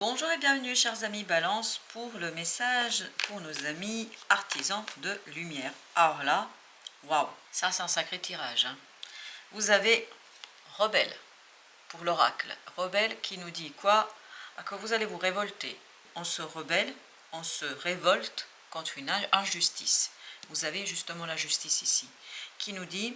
Bonjour et bienvenue chers amis Balance pour le message pour nos amis artisans de lumière. Alors là, waouh, ça c'est un sacré tirage, hein. Vous avez Rebelle pour l'oracle. Rebelle qui nous dit quoi? Que vous allez vous révolter. On se rebelle, on se révolte contre une injustice. Vous avez justement la justice ici, qui nous dit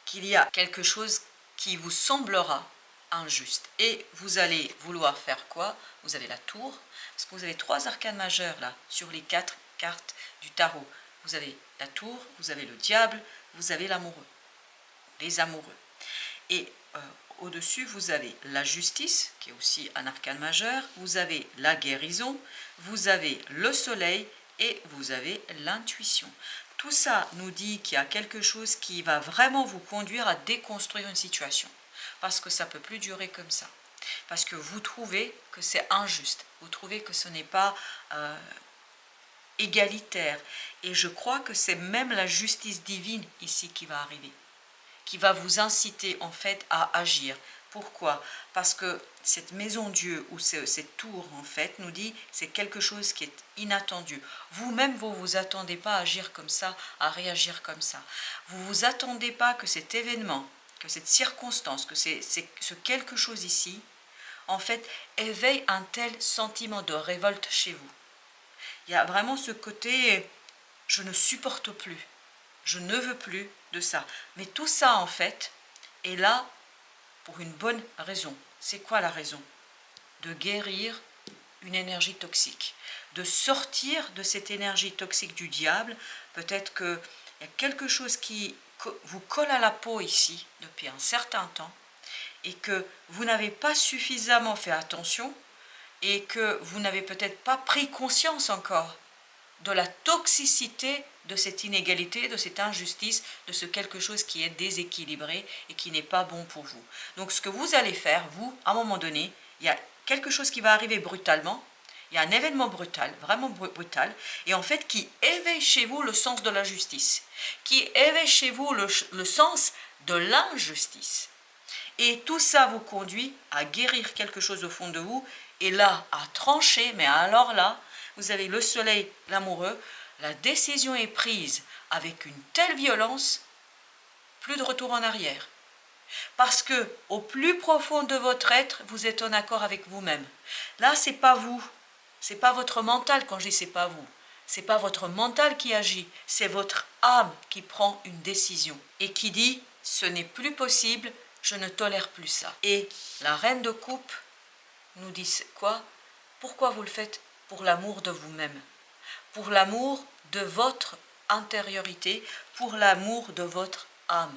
qu'il y a quelque chose qui vous semblera injuste. Et vous allez vouloir faire quoi? Vous avez la tour, parce que vous avez 3 arcanes majeurs là, sur les 4 cartes du tarot. Vous avez la tour, vous avez le diable, vous avez l'amoureux, les amoureux. Et au-dessus, vous avez la justice, qui est aussi un arcane majeur, vous avez la guérison, vous avez le soleil et vous avez l'intuition. Tout ça nous dit qu'il y a quelque chose qui va vraiment vous conduire à déconstruire une situation. Parce que ça ne peut plus durer comme ça. Parce que vous trouvez que c'est injuste. Vous trouvez que ce n'est pas égalitaire. Et je crois que c'est même la justice divine ici qui va arriver, qui va vous inciter en fait à agir. Pourquoi? Parce que cette maison Dieu ou cette tour en fait nous dit c'est quelque chose qui est inattendu. Vous-même vous vous attendez pas à agir comme ça, à réagir comme ça. Vous vous attendez pas que cet événement, que cette circonstance, que ce quelque chose ici, en fait, éveille un tel sentiment de révolte chez vous. Il y a vraiment ce côté je ne supporte plus. Je ne veux plus de ça. Mais tout ça, en fait, est là pour une bonne raison. C'est quoi la raison? De guérir une énergie toxique. De sortir de cette énergie toxique du diable. Peut-être qu'il y a quelque chose qui vous colle à la peau ici depuis un certain temps et que vous n'avez pas suffisamment fait attention et que vous n'avez peut-être pas pris conscience encore de la toxicité de cette inégalité, de cette injustice, de ce quelque chose qui est déséquilibré et qui n'est pas bon pour vous. Donc ce que vous allez faire, vous, à un moment donné, il y a quelque chose qui va arriver brutalement, il y a un événement brutal, vraiment brutal, et en fait qui éveille chez vous le sens de la justice, qui éveille chez vous le sens de l'injustice. Et tout ça vous conduit à guérir quelque chose au fond de vous, et là, à trancher, mais alors là, vous avez le soleil, l'amoureux, la décision est prise avec une telle violence, plus de retour en arrière. Parce que au plus profond de votre être, vous êtes en accord avec vous-même. Là, c'est pas vous, c'est pas votre mental quand je dis c'est pas vous. C'est pas votre mental qui agit, c'est votre âme qui prend une décision et qui dit ce n'est plus possible, je ne tolère plus ça. Et la reine de coupe nous dit quoi? Pourquoi vous le faites? Pour l'amour de vous-même, pour l'amour de votre intériorité, pour l'amour de votre âme.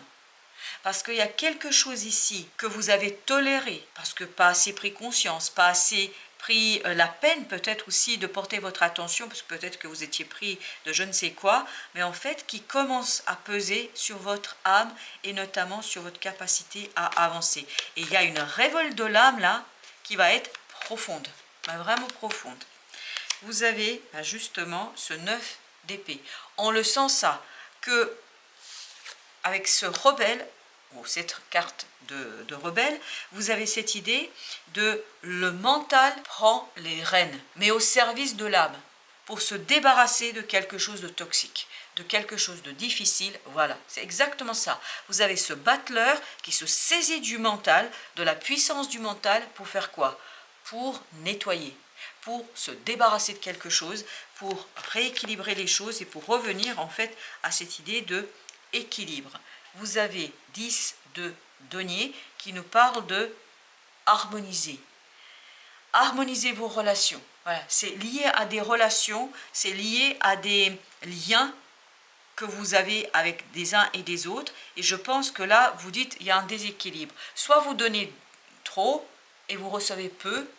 Parce qu'il y a quelque chose ici que vous avez toléré, parce que pas assez pris conscience, pas assez pris la peine peut-être aussi de porter votre attention, parce que peut-être que vous étiez pris de je ne sais quoi, mais en fait qui commence à peser sur votre âme et notamment sur votre capacité à avancer. Et il y a une révolte de l'âme là qui va être profonde, vraiment profonde. Vous avez justement ce 9 d'épée. On le sent ça, que avec ce rebelle, ou cette carte de rebelle, vous avez cette idée de le mental prend les rênes, mais au service de l'âme, pour se débarrasser de quelque chose de toxique, de quelque chose de difficile. Voilà, c'est exactement ça. Vous avez ce battleur qui se saisit du mental, de la puissance du mental, pour faire quoi? Pour nettoyer, pour se débarrasser de quelque chose, pour rééquilibrer les choses et pour revenir en fait à cette idée de équilibre. Vous avez 10 de denier qui nous parle de harmoniser. Harmoniser vos relations. Voilà, c'est lié à des relations, c'est lié à des liens que vous avez avec des uns et des autres. Et je pense que là, vous dites, il y a un déséquilibre. Soit vous donnez trop et vous recevez peu,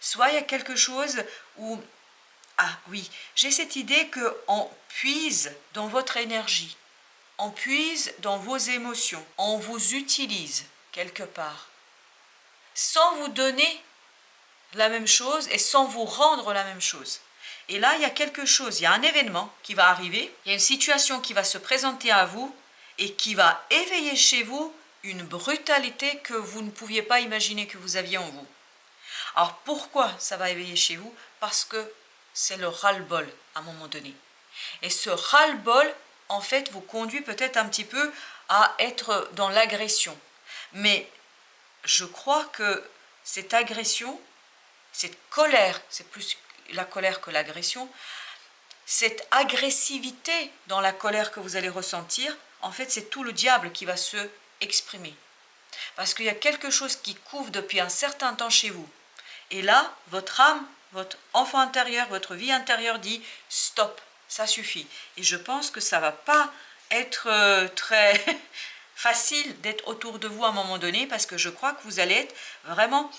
soit il y a quelque chose où, ah oui, j'ai cette idée qu'on puise dans votre énergie, on puise dans vos émotions, on vous utilise quelque part, sans vous donner la même chose et sans vous rendre la même chose. Et là, il y a quelque chose, il y a un événement qui va arriver, il y a une situation qui va se présenter à vous et qui va éveiller chez vous une brutalité que vous ne pouviez pas imaginer que vous aviez en vous. Alors pourquoi ça va éveiller chez vous? Parce que c'est le ras-le-bol à un moment donné. Et ce ras-le-bol, en fait, vous conduit peut-être un petit peu à être dans l'agression. Mais je crois que cette agression, cette colère, c'est plus la colère que l'agression, cette agressivité dans la colère que vous allez ressentir, en fait, c'est tout le diable qui va se exprimer. Parce qu'il y a quelque chose qui couvre depuis un certain temps chez vous. Et là, votre âme, votre enfant intérieur, votre vie intérieure dit « stop, ça suffit ». Et je pense que ça ne va pas être très facile d'être autour de vous à un moment donné, parce que je crois que vous allez être vraiment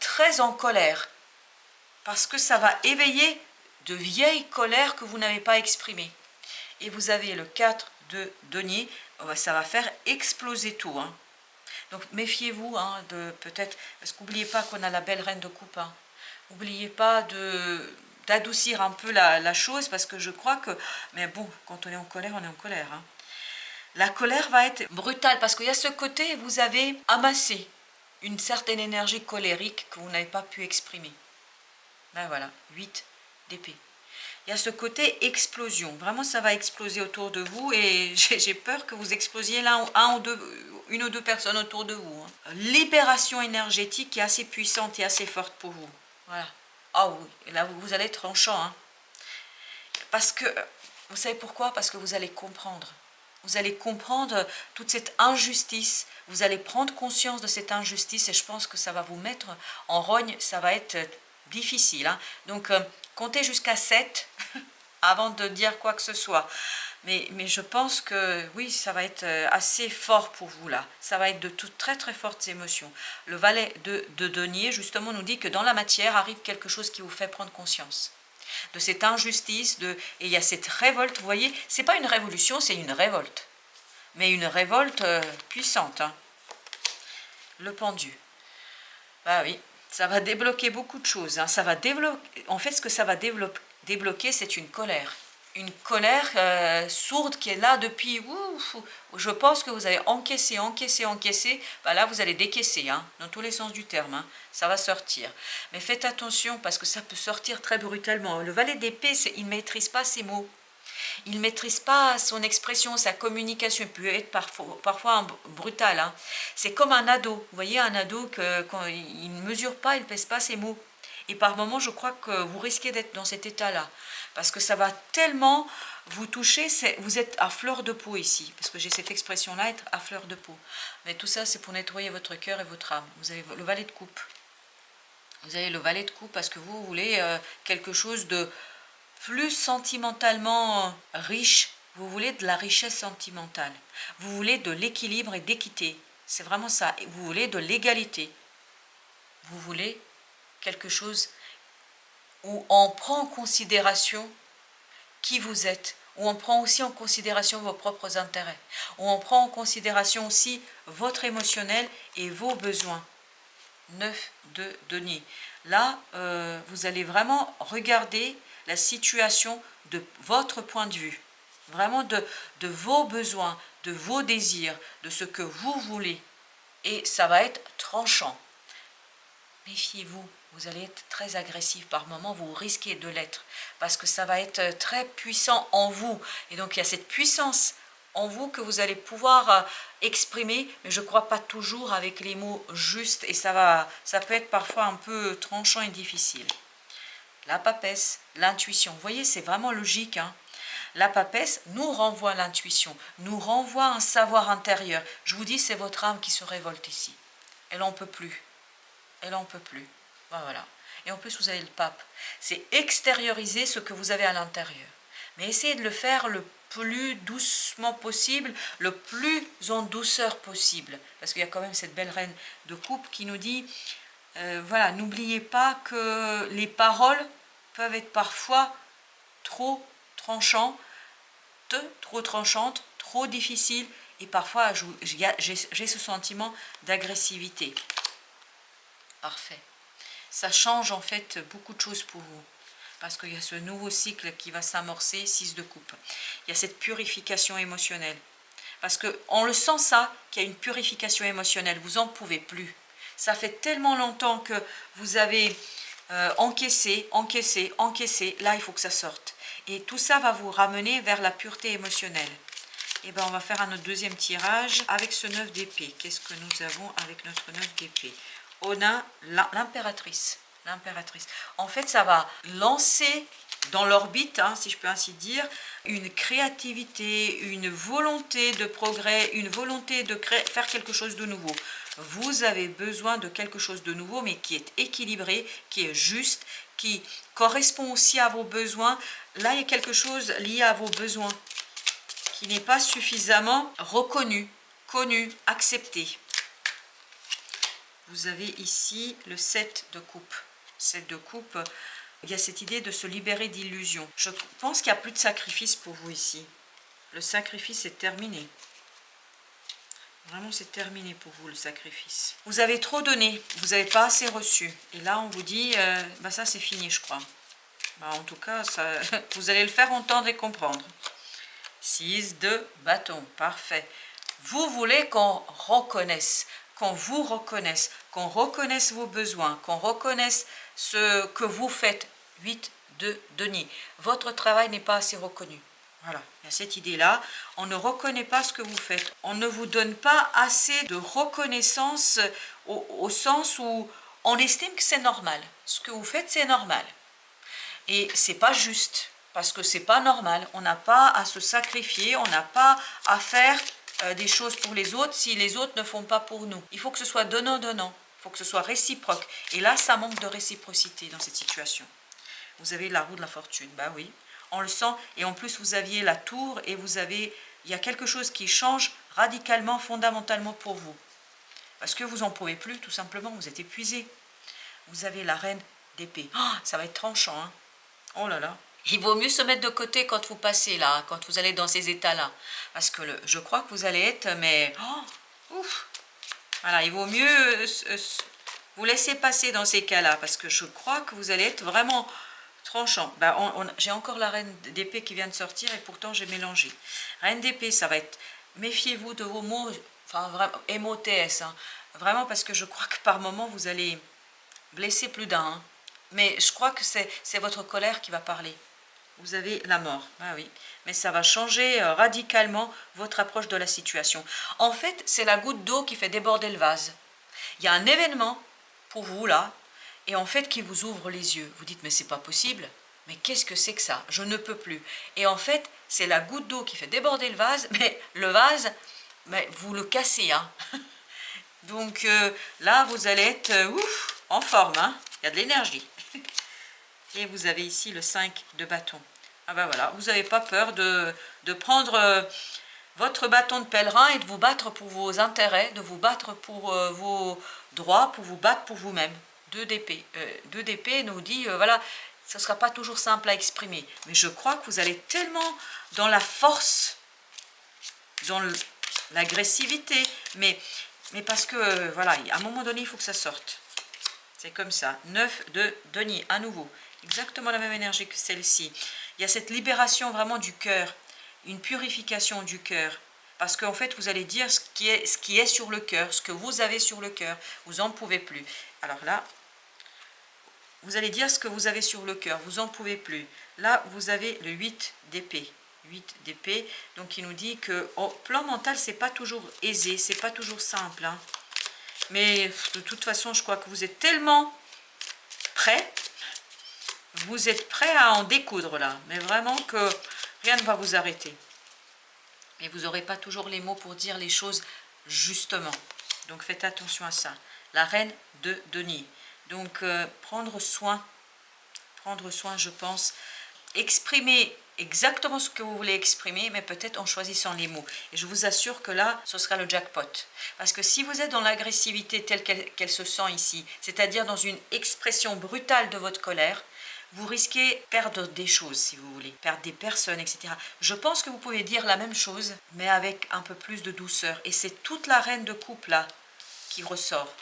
très en colère. Parce que ça va éveiller de vieilles colères que vous n'avez pas exprimées. Et vous avez le 4 de denier, ça va faire exploser tout. Hein. Donc méfiez-vous de peut-être, parce qu'oubliez pas qu'on a la belle reine de coupe. Hein. N'oubliez pas d'adoucir un peu la chose, parce que je crois que, mais bon, quand on est en colère, on est en colère. Hein. La colère va être brutale, parce qu'il y a ce côté, vous avez amassé une certaine énergie colérique que vous n'avez pas pu exprimer. Ben voilà, 8 d'épée. Il y a ce côté explosion. Vraiment, ça va exploser autour de vous et j'ai peur que vous explosiez une ou deux personnes autour de vous. Hein. Libération énergétique qui est assez puissante et assez forte pour vous. Voilà. Ah oui, et là, vous allez être tranchant. Hein. Parce que, vous savez pourquoi? Parce que vous allez comprendre. Vous allez comprendre toute cette injustice. Vous allez prendre conscience de cette injustice et je pense que ça va vous mettre en rogne. Ça va être difficile. Hein. Donc, comptez jusqu'à 7 avant de dire quoi que ce soit. Mais je pense que oui, ça va être assez fort pour vous là. Ça va être de toutes très très fortes émotions. Le valet de denier, justement, nous dit que dans la matière arrive quelque chose qui vous fait prendre conscience de cette injustice. Et il y a cette révolte, vous voyez, c'est pas une révolution, c'est une révolte. Mais une révolte puissante. Hein. Le pendu. Bah oui. Ça va débloquer beaucoup de choses. Hein. Ça va en fait, ce que ça va débloquer, c'est une colère. Une colère sourde qui est là depuis... je pense que vous avez encaissé. Ben là, vous allez décaisser, hein, dans tous les sens du terme. Hein. Ça va sortir. Mais faites attention parce que ça peut sortir très brutalement. Le valet d'épée, il ne maîtrise pas ses mots. Il ne maîtrise pas son expression, sa communication. Il peut être parfois brutal. Hein. C'est comme un ado. Vous voyez, un ado, quand il ne mesure pas, il ne pèse pas ses mots. Et par moments, je crois que vous risquez d'être dans cet état-là. Parce que ça va tellement vous toucher. Vous êtes à fleur de peau ici. Parce que j'ai cette expression-là, être à fleur de peau. Mais tout ça, c'est pour nettoyer votre cœur et votre âme. Vous avez le valet de coupe. Vous avez le valet de coupe parce que vous voulez quelque chose de plus sentimentalement riche, vous voulez de la richesse sentimentale, vous voulez de l'équilibre et d'équité, c'est vraiment ça, vous voulez de l'égalité, vous voulez quelque chose où on prend en considération qui vous êtes, où on prend aussi en considération vos propres intérêts, où on prend en considération aussi votre émotionnel et vos besoins. 9 de denier. Là, vous allez vraiment regarder la situation de votre point de vue, vraiment de vos besoins, de vos désirs, de ce que vous voulez. Et ça va être tranchant. Méfiez-vous, vous allez être très agressif par moments, vous risquez de l'être, parce que ça va être très puissant en vous. Et donc il y a cette puissance en vous que vous allez pouvoir exprimer, mais je ne crois pas toujours avec les mots justes, et ça peut être parfois un peu tranchant et difficile. La papesse, l'intuition, vous voyez, c'est vraiment logique. Hein. La papesse nous renvoie à l'intuition, nous renvoie à un savoir intérieur. Je vous dis, c'est votre âme qui se révolte ici. Elle n'en peut plus. Elle n'en peut plus. Ben voilà. Et en plus, vous avez le pape. C'est extérioriser ce que vous avez à l'intérieur. Mais essayez de le faire le plus doucement possible, le plus en douceur possible. Parce qu'il y a quand même cette belle reine de coupe qui nous dit, voilà, n'oubliez pas que les paroles peuvent être parfois trop tranchantes, trop difficiles. Et parfois, j'ai ce sentiment d'agressivité. Parfait. Ça change en fait beaucoup de choses pour vous. Parce qu'il y a ce nouveau cycle qui va s'amorcer, 6 de coupe. Il y a cette purification émotionnelle. Parce qu'on le sent ça, qu'il y a une purification émotionnelle. Vous n'en pouvez plus. Ça fait tellement longtemps que vous avez encaissé, encaissé, encaissé. Là, il faut que ça sorte. Et tout ça va vous ramener vers la pureté émotionnelle. Et bien, on va faire notre deuxième tirage avec ce 9 d'épée. Qu'est-ce que nous avons avec notre 9 d'épée? On a l'impératrice. L'impératrice. En fait, ça va lancer dans l'orbite, hein, si je peux ainsi dire, une créativité, une volonté de progrès, une volonté de faire quelque chose de nouveau. Vous avez besoin de quelque chose de nouveau, mais qui est équilibré, qui est juste, qui correspond aussi à vos besoins. Là, il y a quelque chose lié à vos besoins qui n'est pas suffisamment reconnu, connu, accepté. Vous avez ici le 7 de coupe. 7 de coupe, il y a cette idée de se libérer d'illusions. Je pense qu'il n'y a plus de sacrifice pour vous ici. Le sacrifice est terminé. Vraiment, c'est terminé pour vous, le sacrifice. Vous avez trop donné, vous n'avez pas assez reçu. Et là, on vous dit, bah ça c'est fini, je crois. Bah, en tout cas, ça, vous allez le faire entendre et comprendre. 6 de bâton, parfait. Vous voulez qu'on reconnaisse, qu'on vous reconnaisse, qu'on reconnaisse vos besoins, qu'on reconnaisse ce que vous faites. 8 de denier. Votre travail n'est pas assez reconnu. Voilà, il y a cette idée-là. On ne reconnaît pas ce que vous faites. On ne vous donne pas assez de reconnaissance au sens où on estime que c'est normal. Ce que vous faites, c'est normal. Et c'est pas juste, parce que c'est pas normal. On n'a pas à se sacrifier, on n'a pas à faire des choses pour les autres si les autres ne font pas pour nous. Il faut que ce soit donnant-donnant. Il faut que ce soit réciproque. Et là, ça manque de réciprocité dans cette situation. Vous avez la roue de la fortune, bah oui. On le sent, et en plus vous aviez la tour, et il y a quelque chose qui change radicalement, fondamentalement pour vous. Parce que vous n'en pouvez plus, tout simplement, vous êtes épuisé. Vous avez la reine d'épée. Oh, ça va être tranchant, hein. Oh là là. Il vaut mieux se mettre de côté quand vous passez là, quand vous allez dans ces états-là. Parce que je crois que vous allez être, mais... Oh, ouf. Voilà, il vaut mieux vous laisser passer dans ces cas-là, parce que je crois que vous allez être vraiment... tranchant. Ben, j'ai encore la reine d'épée qui vient de sortir et pourtant j'ai mélangé. Reine d'épée, ça va être, méfiez-vous de vos mots, enfin vraiment, MOTS, hein, vraiment parce que je crois que par moment vous allez blesser plus d'un. Hein. Mais je crois que c'est votre colère qui va parler. Vous avez la mort, ah oui. Mais ça va changer radicalement votre approche de la situation. En fait, c'est la goutte d'eau qui fait déborder le vase. Il y a un événement pour vous là, et en fait qui vous ouvre les yeux. Vous dites mais c'est pas possible, mais qu'est-ce que c'est que ça? Je ne peux plus. Et en fait c'est la goutte d'eau qui fait déborder le vase, mais le vase, mais vous le cassez. Hein. Donc là vous allez être en forme, hein. Il y a de l'énergie. Et vous avez ici le 5 de bâton. Ah ben voilà, vous n'avez pas peur de prendre votre bâton de pèlerin et de vous battre pour vos intérêts, de vous battre pour vos droits, pour vous battre pour vous-même. 2 d'épée. 2 d'épée nous dit, voilà, ce ne sera pas toujours simple à exprimer. Mais je crois que vous allez tellement dans la force, dans l'agressivité, mais parce que, voilà, à un moment donné, il faut que ça sorte. C'est comme ça. 9 de denier, à nouveau. Exactement la même énergie que celle-ci. Il y a cette libération vraiment du cœur, une purification du cœur. Parce qu'en fait, vous allez dire ce qui est sur le cœur, ce que vous avez sur le cœur. Vous n'en pouvez plus. Alors là, vous allez dire ce que vous avez sur le cœur. Vous n'en pouvez plus. Là, vous avez le 8 d'épée. 8 d'épée. Donc, il nous dit que au plan mental, c'est pas toujours aisé. C'est pas toujours simple. Hein. Mais de toute façon, je crois que vous êtes tellement prêts. Vous êtes prêts à en découdre là. Mais vraiment que rien ne va vous arrêter. Mais vous n'aurez pas toujours les mots pour dire les choses justement. Donc faites attention à ça. La reine de denier. Donc prendre soin, je pense. Exprimer exactement ce que vous voulez exprimer, mais peut-être en choisissant les mots. Et je vous assure que là, ce sera le jackpot. Parce que si vous êtes dans l'agressivité telle qu'elle se sent ici, c'est-à-dire dans une expression brutale de votre colère, vous risquez de perdre des choses, si vous voulez, perdre des personnes, etc. Je pense que vous pouvez dire la même chose, mais avec un peu plus de douceur. Et c'est toute la reine de coupe, là, qui ressort.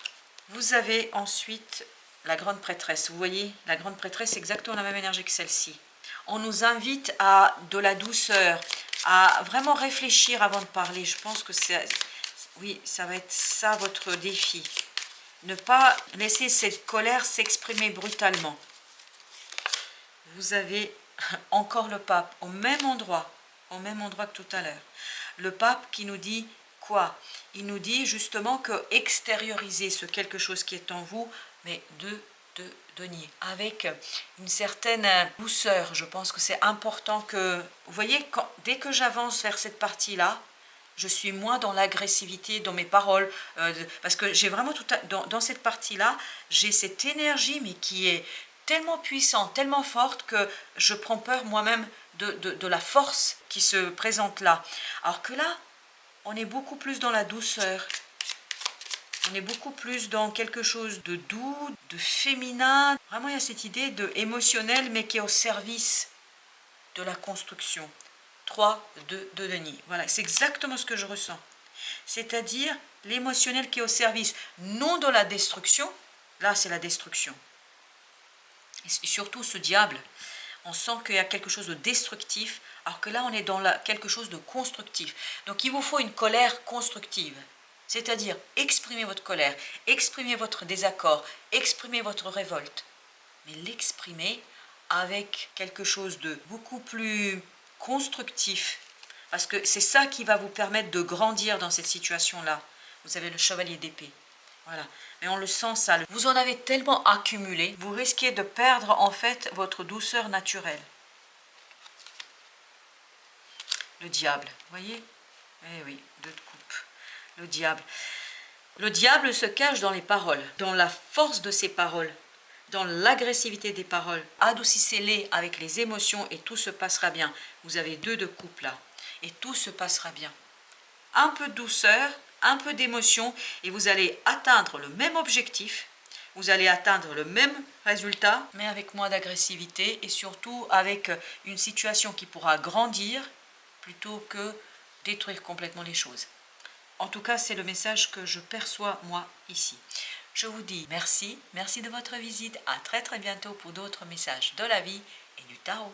Vous avez ensuite la grande prêtresse. Vous voyez, la grande prêtresse, c'est exactement la même énergie que celle-ci. On nous invite à de la douceur, à vraiment réfléchir avant de parler. Je pense que oui, ça va être ça votre défi. Ne pas laisser cette colère s'exprimer brutalement. Vous avez encore le pape au même endroit que tout à l'heure. Le pape qui nous dit quoi? Il nous dit justement que extérioriser ce quelque chose qui est en vous, mais de nier, avec une certaine douceur. Je pense que c'est important que, vous voyez, dès que j'avance vers cette partie-là, je suis moins dans l'agressivité, dans mes paroles, parce que j'ai vraiment dans cette partie-là, j'ai cette énergie, mais qui est tellement puissante, tellement forte, que je prends peur moi-même de la force qui se présente là. Alors que là, on est beaucoup plus dans la douceur, on est beaucoup plus dans quelque chose de doux, de féminin. Vraiment, il y a cette idée de émotionnel, mais qui est au service de la construction. 3 de Denis. Voilà, c'est exactement ce que je ressens. C'est-à-dire l'émotionnel qui est au service, non de la destruction. Là, c'est la destruction. Et surtout ce diable, on sent qu'il y a quelque chose de destructif, alors que là, on est dans quelque chose de constructif. Donc, il vous faut une colère constructive. C'est-à-dire, exprimez votre colère, exprimez votre désaccord, exprimez votre révolte. Mais l'exprimer avec quelque chose de beaucoup plus constructif, parce que c'est ça qui va vous permettre de grandir dans cette situation-là. Vous avez le chevalier d'épée. Voilà. Mais on le sent ça. Vous en avez tellement accumulé, vous risquez de perdre en fait votre douceur naturelle. Le diable, vous voyez? Eh oui, 2 de coupe. Le diable. Le diable se cache dans les paroles, dans la force de ses paroles, dans l'agressivité des paroles. Adoucissez-les avec les émotions et tout se passera bien. Vous avez 2 de coupe là. Et tout se passera bien. Un peu de douceur, un peu d'émotion et vous allez atteindre le même objectif. Vous allez atteindre le même résultat, mais avec moins d'agressivité et surtout avec une situation qui pourra grandir plutôt que détruire complètement les choses. En tout cas, c'est le message que je perçois moi ici. Je vous dis merci de votre visite. À très bientôt pour d'autres messages de la vie et du tarot.